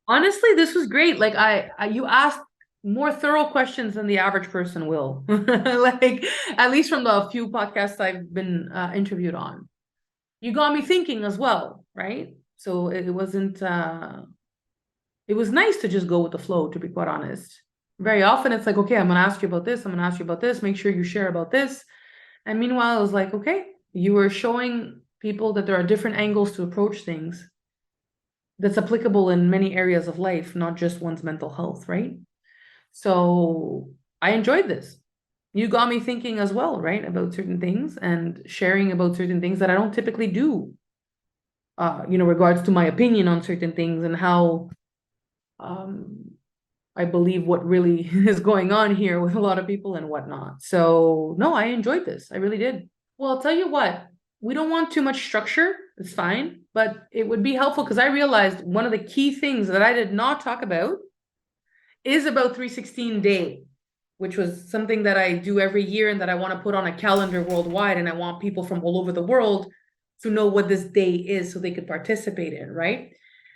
Honestly, this was great. Like you asked more thorough questions than the average person will. Like at least from the few podcasts I've been interviewed on. You got me thinking as well, right? So it wasn't it was nice to just go with the flow, to be quite honest. Very often it's like, okay, I'm gonna ask you about this, I'm gonna ask you about this, make sure you share about this. And meanwhile, I was like, okay, you were showing people that there are different angles to approach things that's applicable in many areas of life, not just one's mental health, right? So I enjoyed this. You got me thinking as well, right, about certain things and sharing about certain things that I don't typically do, regards to my opinion on certain things and how um, I believe what really is going on here with a lot of people and whatnot. So no, I enjoyed this. I really did. Well, I'll tell you what, we don't want too much structure. It's fine, but it would be helpful because I realized one of the key things that I did not talk about is about 316 day, which was something that I do every year and that I want to put on a calendar worldwide. And I want people from all over the world to know what this day is so they could participate in, right?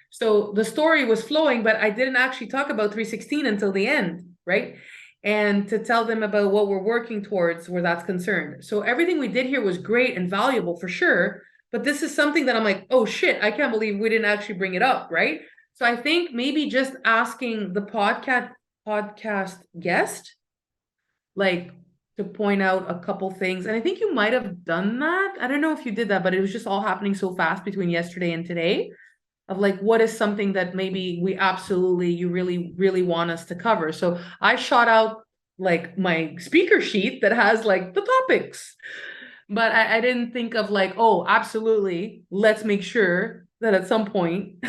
So the story was flowing, but I didn't actually talk about 316 until the end, right? And to tell them about what we're working towards where that's concerned. So everything we did here was great and valuable for sure. But this is something that I'm like, oh shit, I can't believe we didn't actually bring it up, right? So I think maybe just asking the podcast guest, like to point out a couple things. And I think you might have done that. I don't know if you did that, but it was just all happening so fast between yesterday and today of like what is something that maybe we absolutely you really really want us to cover. So I shot out like my speaker sheet that has like the topics, but I didn't think of like, oh, absolutely, let's make sure that at some point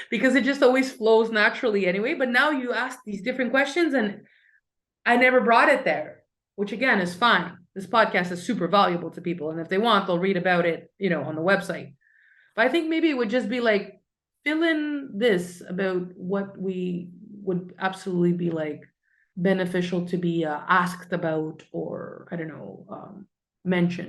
because it just always flows naturally anyway. But now you ask these different questions and I never brought it there, which again is fine. This podcast is super valuable to people, and if they want, they'll read about it, on the website. But I think maybe it would just be like fill in this about what we would absolutely be like beneficial to be asked about or I don't know, mentioned.